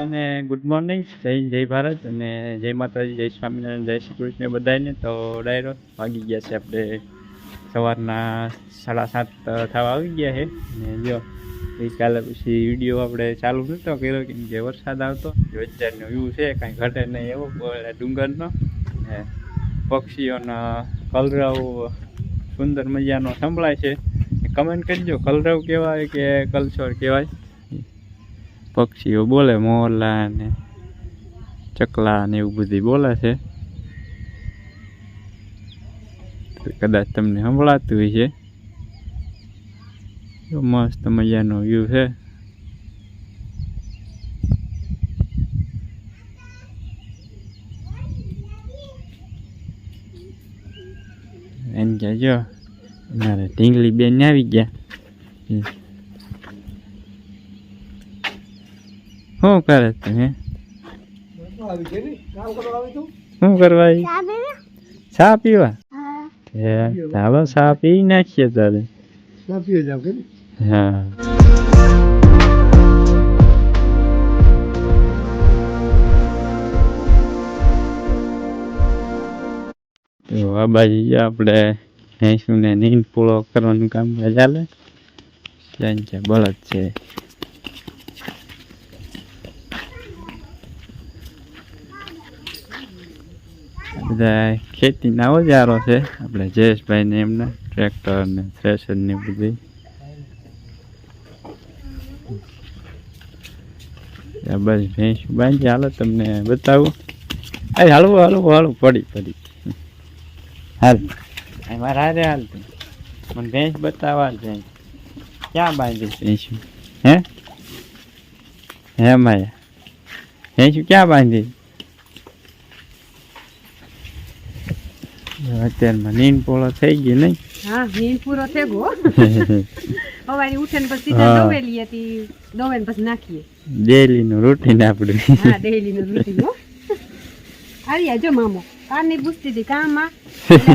બધાને good morning, જય ભારત અને જય માતાજી, જય સ્વામિનારાયણ, જય શ્રી કૃષ્ણ બધાને. તો ડાયરો વાગી ગયા છે આપણે સવારના 7:30 થવા આવી ગયા છે. અને જો ગઈકાલે પછી વિડીયો આપણે ચાલુ નહોતો કર્યો કેમ કે વરસાદ આવતો. વચ્ચાનો વ્યૂ છે, કાંઈ ઘટે નહીં એવો ડુંગરનો. ને પક્ષીઓનો કલરવ સુંદર મજાનો સંભળાય છે. કમેન્ટ કરજો કલરવ કહેવાય કે કલછોર કહેવાય. પક્ષીઓ બોલે, મોરલા ને ચકલા ને એવું બધું બોલે છે. કદાચ તમને સંભળાતું હોય છે. મસ્ત મજાનો વ્યૂ છે. એમ જો મારે ઢીંગલી બેન આવી ગયા. શું કરે તમે? શું કરવા? ચા પીવા? ચાલો ચા પી નાખીએ તારે. હા તો આ બાજુ આપણે ભેંસું ને નીંદ પૂરો કરવાનું કામ ચાલે. છે બળદ છે. બધા ખેતીના ઓજારો છે આપણે જયેશભાઈ ને એમના ટ્રેક્ટર ને થ્રેશર ને બધું. બસ ભેંસ બાંધી હાલો તમને બતાવું. અરે હાલવું હાલવું હાલવું પડી હાલ મારે હારે હાલ મને ભેંસ બતાવવા જાય. ક્યાં બાંધી ભેંસું? હે માયા ભેંસું ક્યાં બાંધી? અત્યારમાં નીંદ પૂરો થઈ ગયો નહીં? હા નીંદ પૂરો થઈ ગયો. સવારે ઉઠીને પછી સીધા દોવેલી હતી, દોવેને પછી નાખીએ. ડેલી નું રૂટીન આપણું. હા ડેલી નું રૂટીન. આવી જો મામો કાન ની પૂછતી હતી કામમાં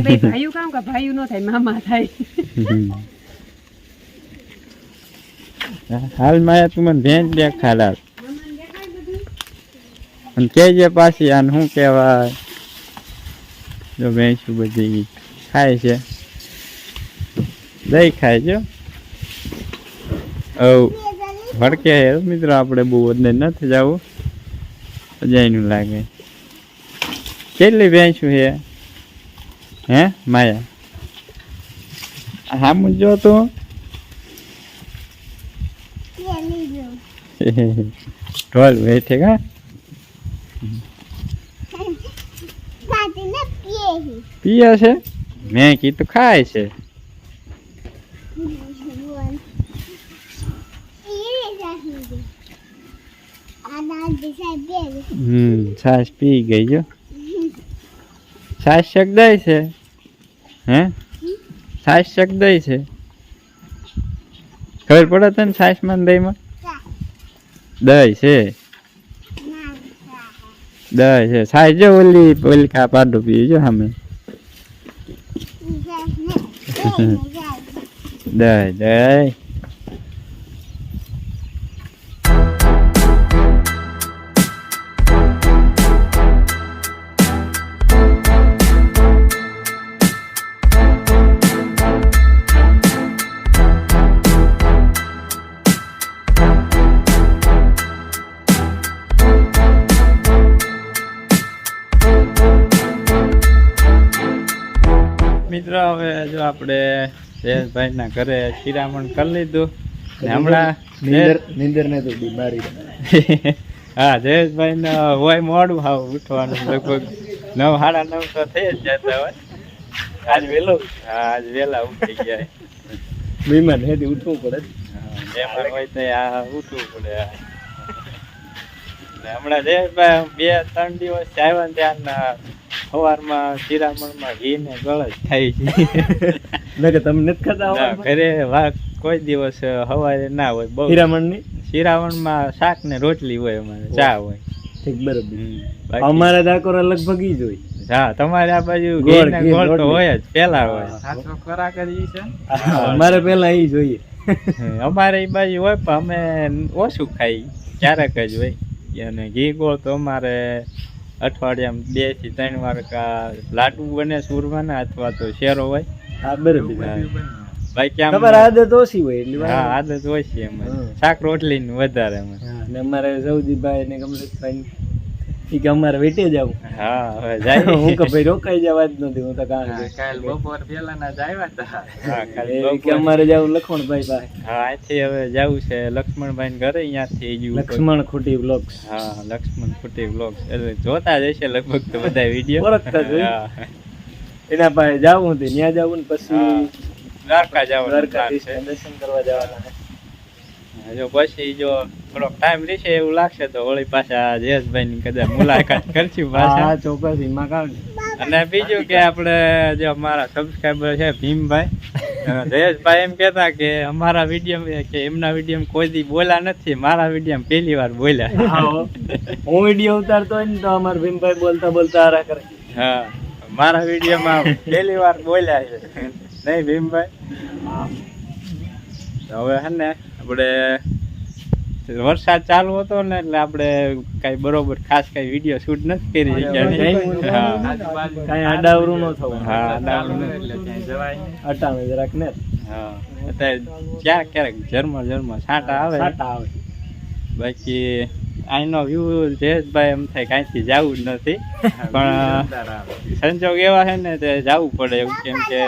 ભાઈયું કામ કે ભાઈયું નો થાય મામા થાય. હાલ માયા તું મને ભેંસ દેખાડ અને કેજે પાછી આને શું કહેવાય. જો ભેંસું બધી ખાય છે, દહીં ખાય છે. ભડકે મિત્રો આપણે બહુ અંદર નથી જવું, અજાયનું લાગે. કેટલી ભેંસું છે હે માયા? હા મું જો તું ઢોલ બેઠે કા પીએ છે. મેં કીધું ખાય છે. છાશ પી ગઈ જો. છાશ શક દઈ છે હે? છાશ શક દઈ છે. ખબર પડે તને છાશ માં દહીં માં? દહીં છે, દહીં છે. છાશ જો ઓલી ખા પાડો પીએ જો સામે. દહીં મિત્રો હવે જો આપણે જયેશભાઈ ના ઘરે શિરામણ કરી લીધું. હમણાં નીંદર ને તો બીમારી. હા જયેશભાઈ ને હોય મોડું હાવ ઉઠવાનું, લગભગ 9:30 તો થઈ જ જતા હોય. આજ વહેલું, હા આજ વહેલા ઉઠી ગયા. બીમાર ને ઉઠવું પડે. મહેમાન હોય તો આ ઉઠવું પડે. હમણાં જયેશભાઈ 2-3 દિવસ આવ્યા ત્યાં સવારમાં શિરામણમાં ઘી ને ગળજ થાય છે. તમે નથી ખાતા ઘરે કોઈ દિવસ સવારે ના હોય. બહુ શિરામણમાં શાક ને રોટલી હોય, અમારે ચા હોય. ઠીક બરાબર. અમારે ડાકોરા લગભગ ઈ જ હોય. હા તમારે આ બાજુ ઘી ને ગોળ તો હોય જ, પેલા હોય. સાચો ખોરાક જ ઈ છે. અમારે પેલા ઈ જોઈએ. અમારે ઈ બાજુ હોય પણ અમે ઓછું ખાઈ, ક્યારેક જ હોય. અને ઘી ગોળ તો અમારે અઠવાડિયામાં 2 થી 3 વાર લાડુ બને સુરમાના અથવા તો શેરો હોય. હા બરાબર. બાકી આમ તમારે આદત ઓછી હોય એટલે હા આદત હોય છે એમાં શાક રોટલી નું વધારે એમાં. ને અમારે સૌદીભાઈ ને કમલેશભાઈ ઈ કે અમારે વેટે જાવ. હા હવે જાય હું કે ભાઈ રોકાઈ જવા જ નથી, હું તો કામ કાલ બપોર પહેલા ના જ આવ્યા હતા. હા કાલ કે અમારે જાવ લખમણભાઈ પાસે. હા અહીંથી હવે જવું છે લક્ષ્મણભાઈ ને ઘરે, અહીંયાથી હજુ લક્ષ્મણ ખોટી વ્લોગ્સ. હા લક્ષ્મણ ફૂટી વ્લોગ્સ એટલે જોતા જ હશે લગભગ તો બધા વિડીયો ઓળખતા જ હોય. હા એના પાસે જાવું હતી, ત્યાં જાવું ને પછી દ્વારકા જવાનું plan દ્વારકાધીશ છે. દર્શન કરવા જવાના છે. જો પછી જો થોડોક ટાઈમ રહેશે એવું લાગશે તો વળી પાછા જયેશભાઈ ની કદાચ મુલાકાત કરશું પાછા. હા ચોક્કસ એમાં કામ. અને બીજું કે આપણે જો અમારા સબસ્ક્રાઈબર છે ભીમભાઈ, જયેશભાઈ એમ કહેતા કે અમારા વિડીયો કે એમના વિડીયો કોઈ દી બોલ્યા નથી, મારા વિડીયો પહેલી વાર બોલ્યા. હા હું વિડીયો ઉતારતો હોય ને તો અમારા ભીમભાઈ બોલતા બોલતા આરા કરે. હા મારા વિડીયોમાં પહેલી વાર બોલ્યા છે નહીં ભીમભાઈ? હવે હે ને આપણે વરસાદ ચાલુ હતો ને એટલે આપણે કઈ બરોબર ખાસ કઈ વિડીયો શૂટ નથી કરી શક્યા. હા કાંઈ આડાવરું ન થવું. હા અડાવડું નથી એટલે ક્યાંય જવાય નહીં. અટાણે જરાક ને હા અત્યારે ક્યારેક ઝરમર છાંટા આવે. સાટા આવે. બાકી આનો વ્યૂ જયેશભાઈ એમ થાય કાંઈથી જવું જ નથી, પણ સંજોગ એવા છે ને તે જવું પડે એવું, કેમ કે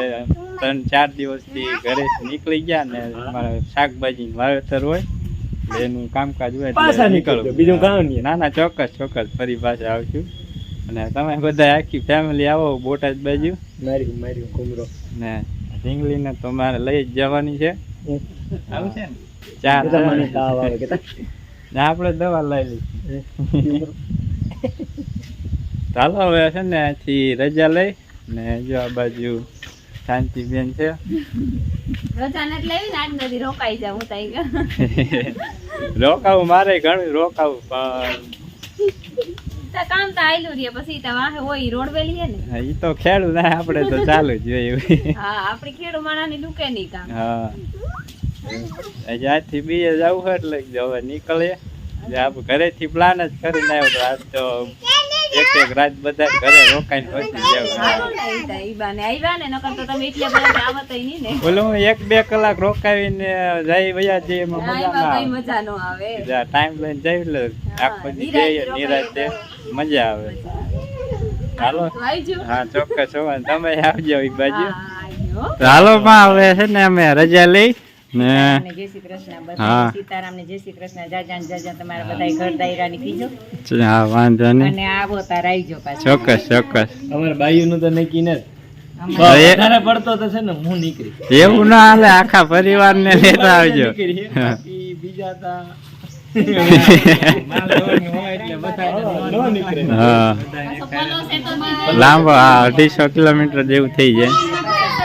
3-4 દિવસથી ઘરે નીકળી ગયા ને અમારે શાકભાજી વાવેતર હોય એટલે એનું કામકાજ હોય પાછા એટલે નીકળજો, નીકળવું. બીજું કામ નહીં. ના ના ચોક્કસ ફરી પાછા આવશું. અને તમે બધા આખી ફેમિલી આવો બોટાદ બાજુ મારી કુમરો ને ઢીંગલીને તો મારે લઈ જ જવાની છે. આવું છે ને 4 બધા મને તાવ આવે કે ને આપણે દવા લઈ લઈશું. ચાલો હવે છે ને અહીંથી રજા લઈ ને જો આ બાજુ શાંતિબેન છે. રજા નથી લેવી ને આજ નથી રોકાઈ જાવ હું તઈ ગયા રોકાવું મારે ઘણું રોકાવું પણ તો કામ તો આયલું રે પછી તો વાહે હોય રોડવેલી હે ને. ઈ તો ખેડૂત ના આપણે તો ચાલુ જ હોય એવું. હા આપણી ખેડૂ માણાની દુકે નહીં કામ. હા આજથી બીજે જવું હોય એટલે હવે નીકળીએ. આપણે ઘરેથી પ્લાન જ કરીને આવ્યો તો આજ તો એક રાત બધા ઘરે રોકાઈને પછી જવું. સારું ને ઈ તો ઈ બાને આવ્યા ને નકર તો તમે એટલે બધા આવત નહીં ને. બોલો 1-2 કલાક રોકાવીને જઈ વયા જઈએ એમાં મજા ના કઈ આવે. મજા નો આવે. ટાઈમ લઈને જઈએ એટલે આખો દી જઈએ નિરાંતે મજા આવે. હાલો તો આવજો. હા ચોક્કસ હોવાનું તમે આવજો એ બાજુ. હા આવજો. તો હાલો માં હવે છે ને અમે રજા લઈ ને જય શ્રી કૃષ્ણ હા. બધા સીતારામ ને જય શ્રી કૃષ્ણ જાજા તમારા બધા ઘર દાયરાની કીજો હા વાંધો નહીં અને આવો તાર આવજો પાછો ચોક્કસ અમારે ભાઈઓનું તો નક્કી નથી. અમારે વધારે પડતો તો છે ને હું નીકળી. એવું ના હાલે આખા પરિવાર ને લેતા આવજો. નીકળી. બાકી બીજા તા નો નીકળે. હા પાછો પલો છે તો મારે લાંબો હા 250 કિલોમીટર જેવું થઈ જાય.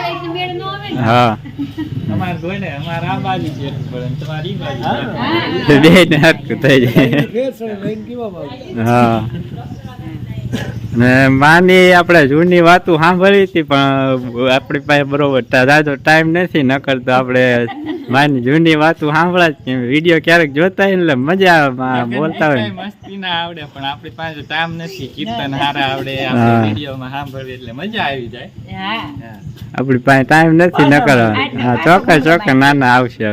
એટલે મેળ નો આવે ને. હા અમારે જોઈને અમારે આ બાજુ છે પણ તમારી ઈ બાજુ. બે ને હરખું થઈ જાય. હા ને માની આપણે જૂની વાતો સાંભળી હતી પણ આપણી પાસે બરોબર જાજો ટાઈમ નથી, નકર તો આપણે માની જૂની વાતો સાંભળા જ વિડીયો ક્યારેક જોતા હોય એટલે મજા બોલતા હોય. મસ્તી ના આવડે પણ આપણી પાસે ટાઈમ નથી. કીર્તન હારા આવડે, હા. આપણે વિડીયોમાં સાંભળીએ એટલે મજા આવી જાય. હા આપણી પાસે ટાઈમ નથી નકર. હા ચોક્કસ ના આવશે.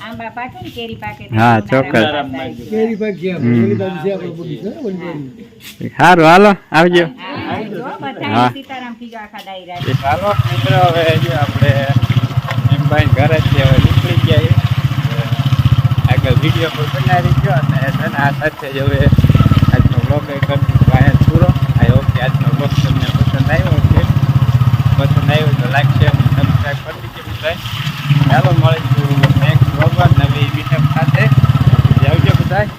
આંબા પાકે ને કેરી પાકે હા, ચોક્કસ. સારું હાલો આવજો. હા. સીતારામ કીજો આખા દાયરા ચાલો મિત્રો હવે જો આપણે ભીમભાઈ ઘરે જ હવે નીકળી ગયા છીએ. આગળ વિડીયો પર બનાવી ગયો અને આ સાથે જ હવે આજનો બ્લોગ કરી